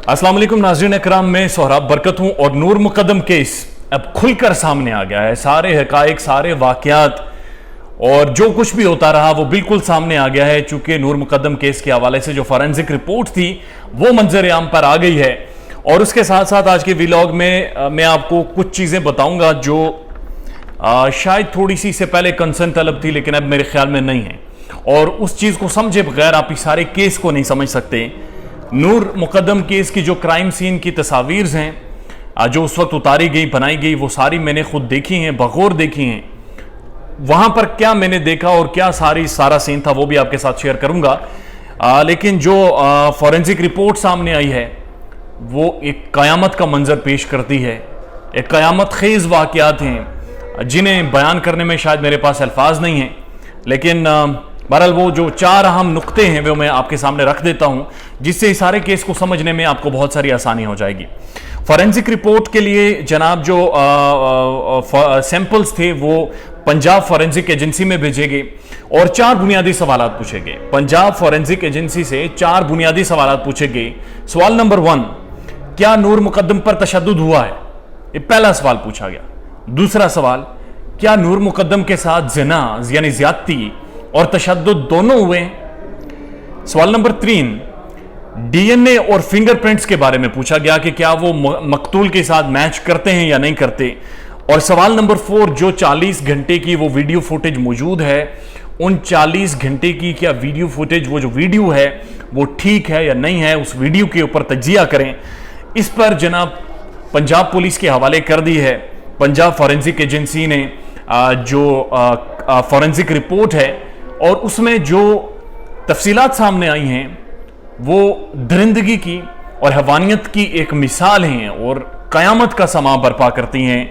अस्सलाम वालेकुम नाज़रीन इकराम, मैं सोहराब बरकत हूँ और नूर मुकद्दम केस अब खुलकर सामने आ गया है। सारे हकायक, सारे वाक़यात और जो कुछ भी होता रहा वो बिल्कुल सामने आ गया है। चूंकि नूर मुकद्दम केस के हवाले से जो फॉरेंसिक रिपोर्ट थी वो मंजर आम पर आ गई है और उसके साथ साथ आज के व्लॉग में मैं आपको कुछ चीज़ें बताऊंगा जो शायद थोड़ी सी इससे पहले कंसर्न तलब थी लेकिन अब मेरे ख्याल में नहीं है, और उस चीज़ को समझे बगैर आप इस सारे केस को नहीं समझ सकते। नूर मुकद्दम केस की जो क्राइम सीन की तस्वीर हैं जो उस वक्त उतारी गई, बनाई गई, वो सारी मैंने खुद देखी हैं, बगौर देखी हैं। वहाँ पर क्या मैंने देखा और क्या सारा सीन था वो भी आपके साथ शेयर करूँगा। लेकिन जो फॉरेंसिक रिपोर्ट सामने आई है वो एक क़यामत का मंजर पेश करती है। एक क़यामत खेज़ वाक़यात हैं जिन्हें बयान करने में शायद मेरे पास अल्फाज नहीं हैं, लेकिन बहरहाल वो जो चार अहम नुक्ते हैं वो मैं आपके सामने रख देता हूं जिससे इस सारे केस को समझने में आपको बहुत सारी आसानी हो जाएगी। फॉरेंसिक रिपोर्ट के लिए जनाब जो सैंपल्स थे वो पंजाब फॉरेंसिक एजेंसी में भेजे गए और 4 बुनियादी सवाल पूछे गए। पंजाब फॉरेंसिक एजेंसी से 4 बुनियादी सवाल पूछे गए। सवाल नंबर 1, क्या नूर मुकद्दम पर तशद्दुद हुआ है? ये पहला सवाल पूछा गया। दूसरा सवाल, क्या नूर मुकद्दम के साथ ज़िना यानी ज़्यादती और तशद्दुद दोनों हुए? सवाल नंबर 3, डीएनए और फिंगरप्रिंट्स के बारे में पूछा गया कि क्या वो मकतूल के साथ मैच करते हैं या नहीं करते। और सवाल नंबर 4, जो 40 घंटे की वो वीडियो फुटेज मौजूद है, उन 40 घंटे की क्या वीडियो फुटेज, वो जो वीडियो है वो ठीक है या नहीं है, उस वीडियो के ऊपर तज्जिया करें। इस पर जनाब पंजाब पुलिस के हवाले कर दी है। पंजाब फॉरेंसिक एजेंसी ने जो फॉरेंसिक रिपोर्ट है और उसमें जो तफसीलात सामने आई हैं वो दरिंदगी की और हैवानियत की एक मिसाल हैं और क़यामत का समा बर्पा करती हैं।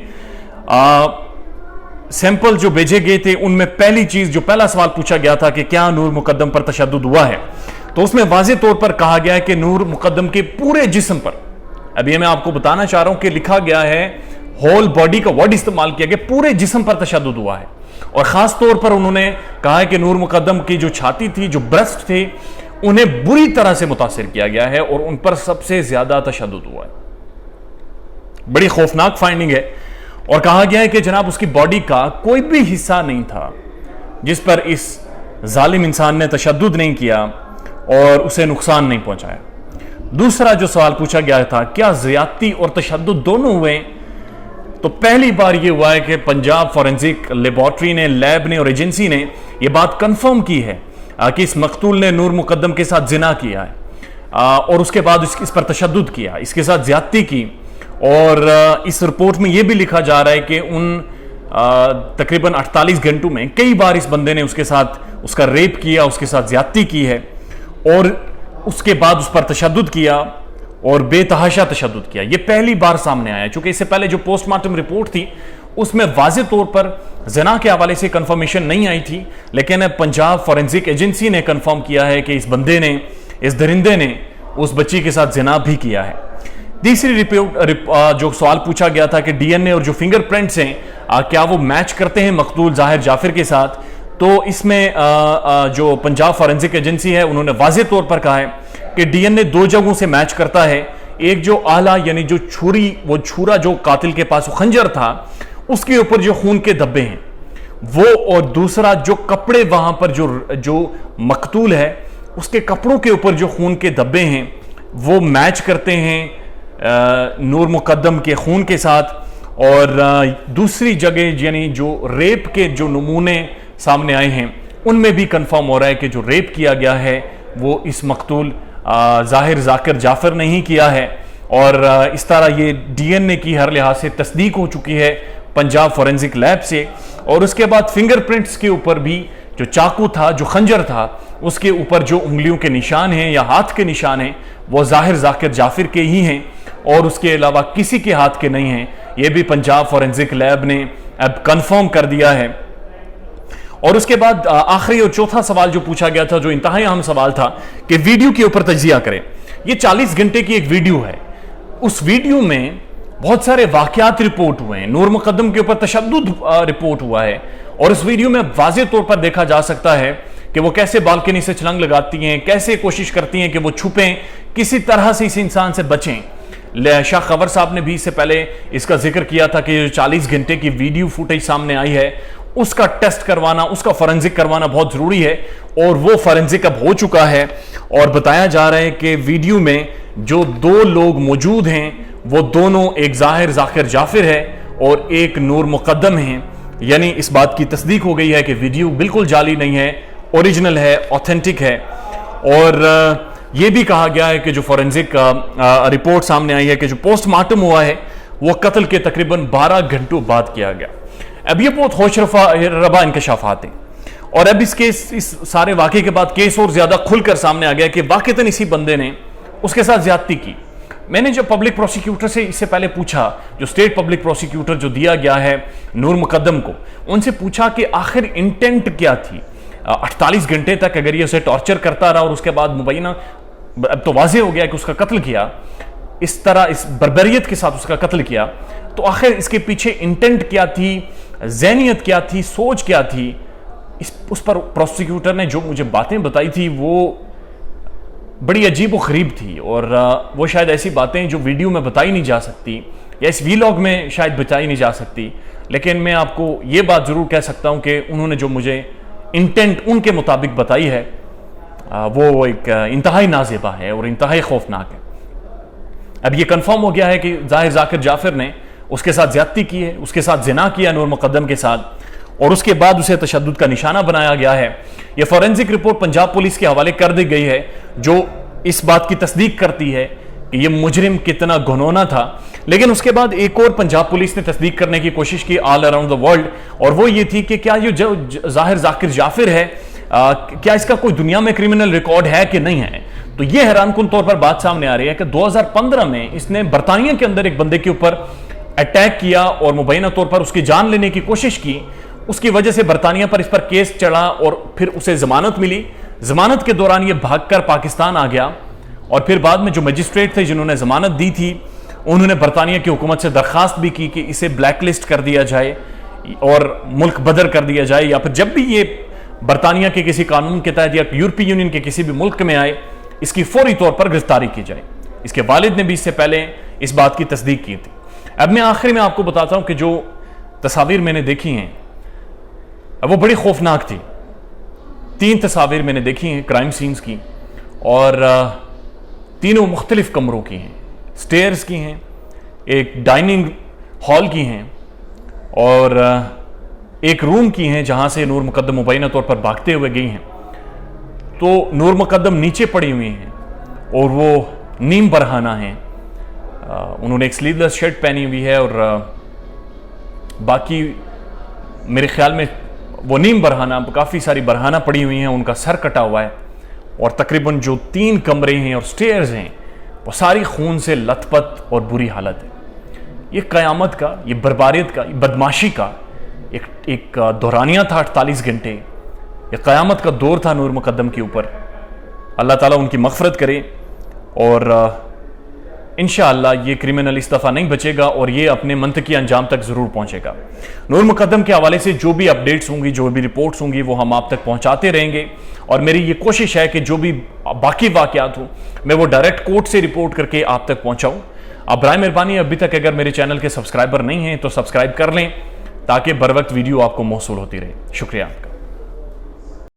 सैंपल जो भेजे गए थे उनमें पहली चीज़, जो पहला सवाल पूछा गया था कि क्या नूर मुकद्दम पर तशद्दुद हुआ है, तो उसमें वाज़ेह तौर पर कहा गया है कि नूर मुकद्दम के पूरे जिस्म पर, अभी मैं आपको बताना चाह रहा हूं कि लिखा गया है, होल बॉडी का वर्ड इस्तेमाल किया गया, पूरे जिस्म पर तशद्दुद हुआ है। और ख़ास तौर पर उन्होंने कहा है कि नूर मुकद्दम की जो छाती थी, जो ब्रेस्ट थे, उन्हें बुरी तरह से मुतासिर किया गया है और उन पर सबसे ज़्यादा तशद्दुद हुआ है। बड़ी खौफनाक फाइंडिंग है। और कहा गया है कि जनाब उसकी बॉडी का कोई भी हिस्सा नहीं था जिस पर इस जालिम इंसान ने तशद्दुद नहीं किया और उसे नुकसान नहीं पहुंचाया। दूसरा जो सवाल पूछा गया था, क्या ज़्यादती और तशद्दुद दोनों हुए? तो पहली बार यह हुआ है कि पंजाब फॉरेंसिक लेबॉर्ट्री ने, लैब ने और एजेंसी ने यह बात कंफर्म की है कि इस मकतूल ने नूर मुकद्दम के साथ जिना किया है और उसके बाद इस पर तशद्दुद किया, इसके साथ ज़्यादती की। और इस रिपोर्ट में यह भी लिखा जा रहा है कि उन तकरीबन 48 घंटों में कई बार इस बंदे ने उसके साथ उसका रेप किया, उसके साथ ज़्यादती की है और उसके बाद उस पर तशद्दुद किया और बेतहाशा तशद्दुद किया। यह पहली बार सामने आया, क्योंकि इससे पहले जो पोस्टमार्टम रिपोर्ट थी उसमें वाज़ेह तौर पर ज़िना के हवाले से कंफर्मेशन नहीं आई थी, लेकिन पंजाब फॉरेंसिक एजेंसी ने कंफर्म किया है कि इस बंदे ने, इस दरिंदे ने उस बच्ची के साथ ज़िना भी किया है। तीसरी रिपोर्ट जो सवाल पूछा गया था कि डीएनए और जो फिंगरप्रिंट्स हैं क्या वो मैच करते हैं मकतूल ज़ाहिर जाफिर के साथ, तो इसमें जो पंजाब फॉरेंसिक एजेंसी है उन्होंने वाज़ेह तौर पर कहा है कि डीएनए 2 जगहों से मैच करता है। एक जो आला यानी जो छुरी, वो छुरा जो कातिल के पास, वो खंजर था, उसके ऊपर जो खून के धब्बे हैं वो, और दूसरा जो कपड़े वहां पर जो मकतूल है उसके कपड़ों के ऊपर जो खून के धब्बे हैं वो मैच करते हैं नूर मुकद्दम के खून के साथ। और दूसरी जगह यानी जो रेप के जो नमूने सामने आए हैं उनमें भी कंफर्म हो रहा है कि जो रेप किया गया है वो इस मकतूल ज़ाहिर ज़ाकिर जाफर ने ही किया है। और इस तरह ये डीएनए की हर लिहाज से तस्दीक हो चुकी है पंजाब फॉरेंसिक लैब से। और उसके बाद फिंगरप्रिंट्स के ऊपर भी जो चाकू था, जो खंजर था, उसके ऊपर जो उंगलियों के निशान हैं या हाथ के निशान हैं वो ज़ाहिर ज़ाकिर जाफिर के ही हैं और उसके अलावा किसी के हाथ के नहीं हैं। ये भी पंजाब फॉरेंसिक लैब ने अब कंफर्म कर दिया है। और उसके बाद आखिरी और चौथा सवाल जो पूछा गया था, जो इंतहाई अहम सवाल था, कि वीडियो के ऊपर तज्जिया करें। ये 40 घंटे की एक वीडियो है, उस वीडियो में बहुत सारे वाकयात रिपोर्ट हुए हैं, नूर मुकद्दम के ऊपर तशद्दुद रिपोर्ट हुआ है और इस वीडियो में वाज़ेह तौर पर देखा जा सकता है कि वो कैसे बालकनी से छलांग लगाती हैं, कैसे कोशिश करती हैं कि वो छुपें, किसी तरह से इस इंसान से बचें। शाह खबर साहब ने भी इससे पहले इसका जिक्र किया था कि जो 40 घंटे की वीडियो फुटेज सामने आई है उसका टेस्ट करवाना, उसका फॉरेंसिक करवाना बहुत जरूरी है, और वो फॉरेंसिक अब हो चुका है। और बताया जा रहा है कि वीडियो में जो 2 लोग मौजूद हैं वो दोनों, एक जाहिर जाफिर है और एक नूर मुकद्दम है। यानी इस बात की तस्दीक हो गई है कि वीडियो बिल्कुल जाली नहीं है, ओरिजिनल है, ऑथेंटिक है। और यह भी कहा गया है कि जो फॉरेंसिक रिपोर्ट सामने आई है कि जो पोस्टमार्टम हुआ है वो कत्ल के तकरीबन 12 घंटों बाद किया गया। अब ये बहुत होश रबा इंकशाफात हैं, और अब इस सारे वाकये के बाद केस और ज्यादा खुलकर सामने आ गया कि वाकईतन इसी बंदे ने उसके साथ ज्यादती की। मैंने जब पब्लिक प्रोसिक्यूटर से इससे पहले पूछा, जो स्टेट पब्लिक प्रोसिक्यूटर जो दिया गया है नूर मुकद्दम को, उनसे पूछा कि आखिर इंटेंट क्या थी। 48 घंटे तक अगर ये उसे टॉर्चर करता रहा और उसके बाद मुबैना, अब तो वाज़ेह हो गया कि उसका कत्ल किया, इस तरह इस बर्बरियत के साथ उसका कत्ल किया, तो आखिर इसके पीछे इंटेंट क्या थी, ज़हनियत क्या थी, सोच क्या थी। उस पर प्रोसिक्यूटर ने जो मुझे बातें बताई थी वो बड़ी अजीब व गरीब थी, और वो शायद ऐसी बातें जो वीडियो में बताई नहीं जा सकती या इस वीलॉग में शायद बताई नहीं जा सकती। लेकिन मैं आपको ये बात ज़रूर कह सकता हूँ कि उन्होंने जो मुझे इंटेंट उनके मुताबिक बताई है वो एक इंतहाई नाज़ेबा है और इंतहाई खौफनाक है। अब ये कंफर्म हो गया है कि जाहिर जाफिर ने उसके साथ ज्यादती की है, उसके साथ जिना किया नूर मुकद्दम के साथ, और उसके बाद उसे तशद्दुद का निशाना बनाया गया है। यह फॉरेंसिक रिपोर्ट पंजाब पुलिस के हवाले कर दी गई है, जो इस बात की तस्दीक करती है कि यह मुजरिम कितना घुनौना था। लेकिन उसके बाद एक और पंजाब पुलिस ने तस्दीक करने की कोशिश की ऑल अराउंड द वर्ल्ड, और वो ये थी कि क्या ये जो जाहिर जाफिर है क्या इसका कोई दुनिया में क्रिमिनल रिकॉर्ड है कि नहीं है। तो यह हैरानकुन तौर पर बात सामने आ रही है कि 2015 में इसने बरतानिया के अंदर एक बंदे के ऊपर अटैक किया और मुबैना तौर पर उसकी जान लेने की कोशिश की। उसकी वजह से बरतानिया पर इस पर केस चढ़ा और फिर उसे जमानत मिली। जमानत के दौरान ये भागकर पाकिस्तान आ गया, और फिर बाद में जो मजिस्ट्रेट थे जिन्होंने जमानत दी थी उन्होंने बरतानिया की हुकूमत से दरखास्त भी की कि इसे ब्लैक लिस्ट कर दिया जाए और मुल्क बदर कर दिया जाए, या फिर जब भी ये बरतानिया के किसी कानून के तहत या यूरोपीय यूनियन के किसी भी मुल्क में आए इसकी फौरी तौर पर गिरफ्तारी की जाए। इसके वालिद ने भी इससे पहले इस बात की तस्दीक की थी। अब मैं आखिर में आपको बताता हूं कि जो तस्वीर मैंने देखी हैं वो बड़ी खौफनाक थी। 3 तस्वीर मैंने देखी हैं क्राइम सीन्स की, और तीनों मुख्तलिफ कमरों की हैं, स्टेयर्स की हैं, एक डाइनिंग हॉल की हैं और एक रूम की हैं जहां से नूर मुकद्दम मुबैना तौर पर भागते हुए गई हैं। तो नूर मुकद्दम नीचे पड़ी हुई हैं और वो नीम बरहाना हैं। उन्होंने एक स्लीवलेस शर्ट पहनी हुई है और बाकी मेरे ख्याल में वो नीम बरहाना, काफ़ी सारी बरहाना पड़ी हुई हैं, उनका सर कटा हुआ है, और तकरीबन जो 3 कमरे हैं और स्टेयर्स हैं वो सारी खून से लथपथ और बुरी हालत है। ये क़यामत का, ये बर्बारियत का, ये बदमाशी का एक दौरानिया था 48 घंटे। ये क़यामत का दौर था नूर मुकद्दम के ऊपर। अल्लाह ताला उनकी मग़फ़िरत करे, और इंशाअल्लाह ये क्रिमिनल इस दफ़ा नहीं बचेगा और ये अपने मंतकी अंजाम तक ज़रूर पहुँचेगा। नूर मुकद्दम के हवाले से जो भी अपडेट्स होंगी, जो भी रिपोर्ट्स होंगी, वो हम आप तक पहुँचाते रहेंगे, और मेरी ये कोशिश है कि जो भी बाकी वाक़यात हों मैं वो डायरेक्ट कोर्ट से रिपोर्ट करके आप तक पहुँचाऊँ। आप बराए मेहरबानी अभी तक अगर मेरे चैनल के सब्सक्राइबर नहीं हैं तो सब्सक्राइब कर लें ताकि बर वक्त वीडियो आपको मौसूल होती रहे। शुक्रिया आपका।